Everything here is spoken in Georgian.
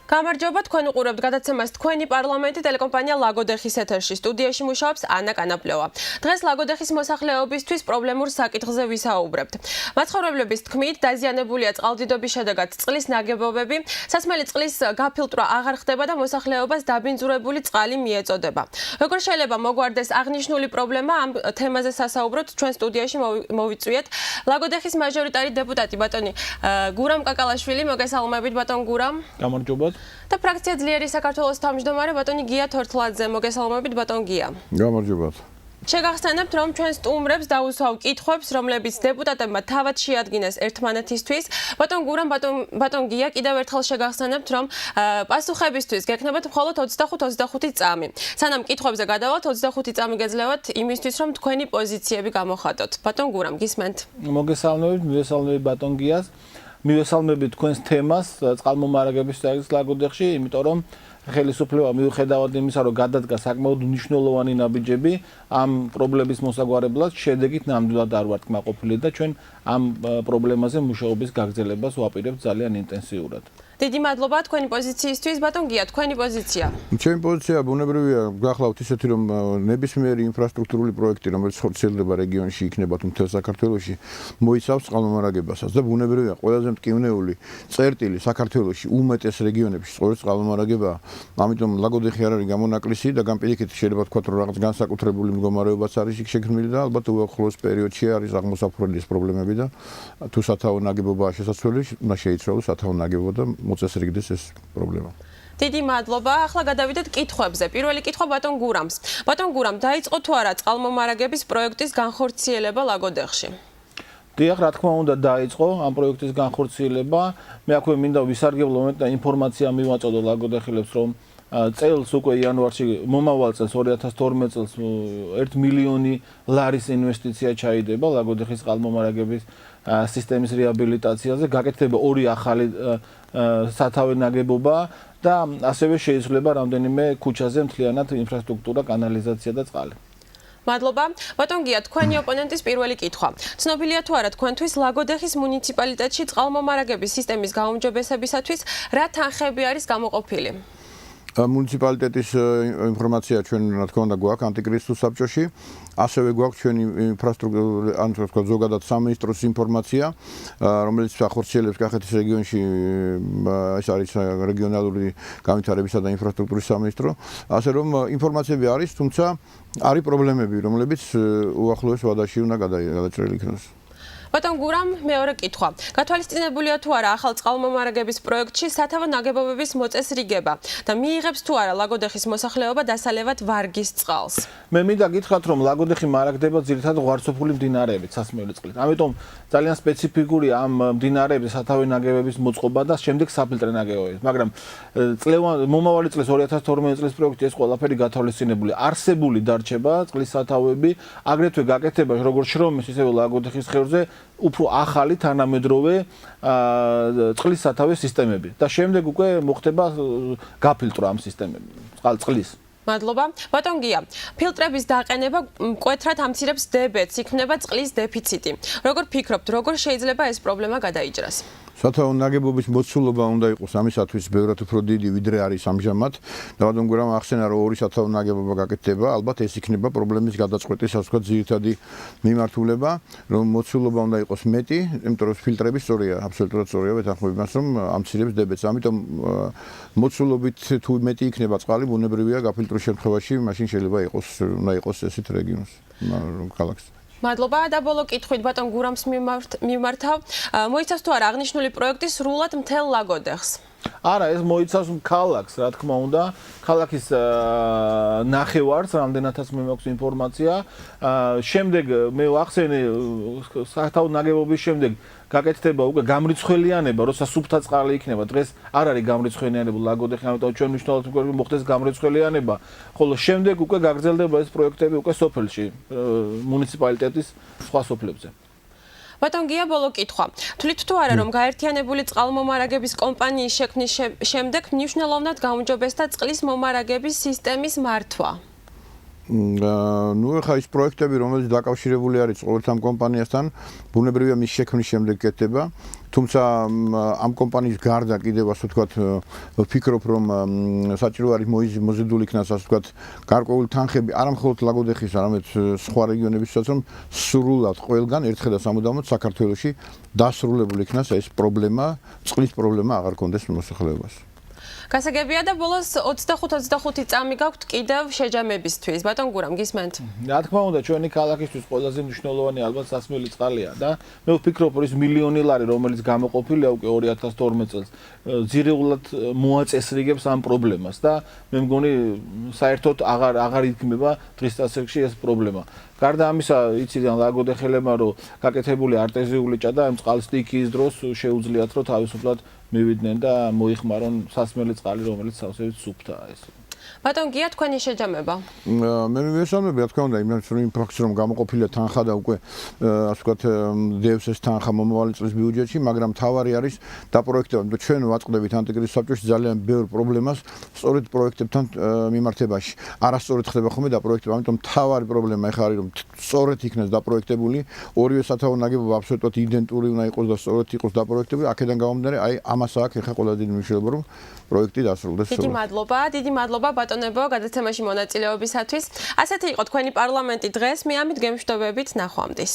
გამარჯობა, თქვენ უყურებთ გადაცემას თქვენი პარლამენტი ტელეკომპანია ლაგოდეხის ეთერში. სტუდიაში მუშაობს ანა კანაპლევა. დღეს ლაგოდეხის მოსახლეობისთვის პრობლემურ საკითხზე ვისაუბრებთ. მაცხოვრებლების თქმით, დაზიანებულია წყალდიდობის შედეგად წყლის ნაგებობები, სასმელი წყლის გაფილტრვა აღარ ხდება და მოსახლეობას დაბინძურებული წყალი მიეწოდება. Როგორ შეიძლება მოგვარდეს აღნიშნული პრობლემა, ამ თემაზე სასაუბროთ ჩვენ სტუდიაში მოვიწვიეთ ლაგოდეხის მაჟორიტარი დეპუტატი ბატონი გურამ კაკალაშვილი, მოგესალმებით ბატონ გურამ. გამარჯობა. და ფრაქცია ძლიერი საქართველოს თავმჯდომარე ბატონი გია თორთლაძე, მოგესალმებით ბატონ გია. გამარჯობა. შეგახსენებთ, რომ ჩვენ სტუმრებს დაუსვავ კითხვებს, რომლებიც დეპუტატებმა თავად შეადგინეს ერთმანეთისთვის. ბატონ გურამ, ბატონ გია, კიდევ ერთხელ შეგახსენებთ, რომ პასუხებისთვის გექნებათ მხოლოდ 25 წამი. სანამ კითხვებზე გადავალთ, 25 წამი გეძლევათ იმისთვის, რომ თქვენი პოზიციები გამოხატოთ. ბატონ გურამ, გისმენთ? მოგესალმებით, მივესალმებით ბატონ გიას. მივესალმებით თქვენს თემას წყალმომარაგების საკითხს ლაგოდეხში, იმიტომ რომ ხელისუფლება მიუხედავად იმისა, რომ გადადგა საკმაოდ მნიშვნელოვანი ნაბიჯები ამ პრობლემის მოსაგვარებლად, შედეგით ნამდვილად არ ვართ კმაყოფილი და ჩვენ ამ პრობლემაზე მუშაობის გაგრძელებას ვაპირებთ ძალიან ინტენსიურად. დიდი მადლობა თქვენი პოზიციისთვის, ბატონ გია, თქვენი პოზიცია. ჩემი პოზიცია ბუნებრივია, გახლავთ ისეთი, რომ ნებისმიერი ინფრასტრუქტურული პროექტი, რომელიც ხორციელდება რეგიონში, იქნება თუ მთელ საქართველოში, მოიცავს წყალმომარაგებასაც და ბუნებრივია, ყველაზე მტკივნეული წერტილი საქართველოში უმეტეს რეგიონებში სწორედ წყალმომარაგებაა. ამიტომ ლაგოდეხი არ არის გამონაკლისი და განპირიქით შეიძლება თქვათ, რომ რაღაც განსაკუთრებული მდგომარეობაც არის იქ შექმნილი და ალბათ უახლოეს პერიოდში არის აღმოსაფრენის პრობლემები და თუ სათავო ნაგებობაა შესაძლებელი, უნდა შეიცვალოს სათავო ნაგებობა და მოწესრიგდეს ეს პრობლემა. დიდი მადლობა. ახლა გადავიდეთ კითხვებზე. პირველი კითხვა ბატონ გურამს. ბატონ გურამ, დაიწყო თუ არა წყალმომარაგების პროექტის განხორციელება ლაგოდეხში? დიახ, რა თქმა უნდა, დაიწყო ამ პროექტის განხორციელება. მე აქვე მინდა ვისარგებლო და ინფორმაცია მივაწოდო ლაგოდეხილებს, რომ წელს უკვე იანვარში მომავალ წელს 2012 წელს 1 მილიონი ლარის ინვესტიცია ჩაიდება ლაგოდეხის წყალმომარაგების სისტემის რეაბილიტაციაზე, გაკეთდება 2 ახალი სათავე ნაგებობა და ასევე შეიძლება რამდენიმე ქუჩაზე მთლიანად ინფრასტრუქტურა, კანალიზაცია და წყალი. მადლობა. ბატონ გია, თქვენი ოპონენტის პირველი კითხვა. ცნობილია თუ არა თქვენთვის ლაგოდეხის მუნიციპალიტეტში წყალმომარაგების სისტემის გაუმჯობესებისათვის რა თანხები არის გამოყოფილი? მუნიციპალიტეტის ინფორმაცია ჩვენ რა თქმა უნდა გვაქვს ანტიკრიზისის საბჭოში, ასევე გვაქვს ჩვენი ინფრასტრუქტურული, ან თქო ზოგადად სამინისტროს ინფორმაცია, რომელიც ახორციელებს კახეთის რეგიონში, ეს არის რეგიონალური განვითარებისა და ინფრასტრუქტურის სამინისტრო, ასე რომ ინფორმაციები არის, თუმცა არის პრობლემები, რომლებიც უახლოეს ვადაში უნდა გადაჭრილი იქნას. ბატონ გურამ, მეორე კითხვა. გათვალისწინებულია თუ არა ახალ წყალმომარაგების პროექტში სათავო ნაგებობების მოწესრიგება და მიიღებს თუ არა ლაგოდეხის მოსახლეობა დასალევად ვარგის წყალს? მე მინდა გითხრათ, რომ ლაგოდეხი მარაგდება ძირითადად ღვარცოფული მდინარეებით, სასმელი წყლით. ამიტომ ძალიან სპეციფიკურია ამ მდინარეების სათავე ნაგებების მოწყობა და შემდეგ საფილტრე ნაგებობები. მაგრამ მომავალი წლის 2012 წლის პროექტი ეს ყველაფერი გათვალისწინებული. არსებული დარჩება წყლის სათავეები, აგრეთვე გაკეთება როგორც შრომის, ისევე ლაგოდეხის ხევრზე უფრო ახალი თანამედროვე წყლის სათავე სისტემები და შემდეგ უკვე მოხდება გაფილტრვა ამ სისტემები წყლის. მადლობა. ბატონ გია, ფილტრების დაყენება მკვეთრად ამცირებს დებეთს, იქნება წყლის დეფიციტი. როგორ ფიქრობთ, როგორ შეიძლება ეს პრობლემა გადაიჭრას? სათავო ნაგებობის მოცულობა უნდა იყოს ამისათვის ბევრად უფრო დიდი, ვიდრე არის ამჟამად. და ბატონ გურამ ახსენა, რომ 2 სათავო ნაგებობა გაკეთდება, ალბათ ეს იქნება პრობლემის გადაწყვეტის ასე ვთქვათ ძირითადი მიმართულება, რომ მოცულობა უნდა იყოს მეტი, იმიტომ რომ ფილტრები სწორია, აბსოლუტურად სწორია ვეთანხმებ იმას, რომ ამცირებს დებეთს. ამიტომ მოცულობით თუ მეტი იქნება წყალი, ბუნებრივია გაფილტრვის შემთხვევაში, მაშინ შეიძლება უნდა იყოს ესეთ რეგიონს, ქალაქს. მადლობა და ბოლო კითხვით ბატონ გურამს მიმართავ. მოიცავს თუ არა აღნიშნული პროექტი სრულად მთელ ლაგოდეხს? არა, ეს მოიცავს ქალაქს, რა თქმა უნდა, ქალაქის ნახევარს, რამდენადაც მე მაქვს ინფორმაცია. შემდეგ მე ვახსენე სათავო ნაგებობის შემდეგ გაკეთდება უკვე გამრიცხველიანება, როცა სუფთა წყალი იქნება. დღეს არ არის გამრიცხველიანება ლაგოდეხი, ამიტომ ჩვენ მნიშვნელოვანი პროექტი მოხდეს გამრიცხველიანება, ხოლო შემდეგ უკვე გაგრძელდება ეს პროექტები უკვე სოფელში, მუნიციპალიტეტის სხვა სოფლებზე. ბატონ გია, ბოლო კითხვა. თვლით თუ არა, რომ გაერთიანებული წყალმომარაგების კომპანიის შექმნის შემდეგ მნიშვნელოვნად გაუმჯობესდა წყლის მომარაგების სისტემის მართვა? ნუ ეხა ის პროექტები, რომელიც დაკავშირებული არის ყოველთ ამ კომპანიასთან, ბუნებრივია მის შექმნის შემდეგ კეთდება. თუმცა ამ კომპანიის გარდა კიდევ ასე ვთქვათ ვფიქრობ რომ საჭირო არის მოზიდული იქნას ასე ვთქვათ გარკვეული თანხები არა მხოლოდ ლაგოდეხის არამედ სხვა რეგიონებისაც რომ სრულად ყველგან ერთხელ და სამუდამოდ საქართველოში დასრულებული იქნას ეს პრობლემა წყლის პრობლემა აღარ კონდეს მოსახლეობას გასაგებია და ბოლოს 25 წამი გაქვთ კიდევ შეჯამებისთვის. ბატონ გურამ, გისმენთ? რა თქმა უნდა, ჩვენი ქალაქისთვის ყველაზე მნიშვნელოვანი ალბათ სასმელი წყალია და მე ვფიქრობ, რომ ის მილიონი ლარი, რომელიც გამოყოფილია უკვე 2012 წელს, ძირეულად მოაწესრიგებს ამ პრობლემას და მე მგონი საერთოდ აღარ იქმნება დღის წესრიგში ეს პრობლემა. გარდა ამისა, იციან ლაგოდეხელებმა, რომ გაკეთებული არტეზიული ჭა და ამ წყალს სტიქიის დროს შეუძლიათ, რომ თავისუფლად მივიდნენ და მოიხმარონ სასმელი წყალი, რომელიც სავსებით სუფთაა ეს. ბატონ გია თქვენი შეჯამება? მე მივესალმები, რა თქმა უნდა, იმას რომ იმ ფაქტს რომ გამოყოფილია თანხა და უკვე ასე ვთქვათ დევს ეს თანხა მომავალი წლის ბიუჯეტში, მაგრამ თავარი არის დაპროექტება. ჩვენ ვაწყდებით ანტიკრიზის საბჭოში ძალიან ბევრ პრობლემას სწორედ პროექტებთან მიმართებაში. არასწორად ხდება ხოლმე დაპროექტება, ამიტომ თავარი პრობლემა ეხლა არის რომ სწორედ იქნას დაპროექტებული, ორივე სათავო ნაგებობა აბსოლუტურად იდენტური უნდა იყოს და სწორედ იყოს დაპროექტებული. აქედან გამომდინარე, აი ამას აქვს ეხლა ყველა დიდი მნიშვნელობა რომ პროექტი დასრულდეს. დიდი მადლობა ბატონებო გადაცემაში მონაწილეობისათვის. ასეთი იყო თქვენი პარლამენტი დღეს. მე ამით გემშვიდობებით ნახვამდის.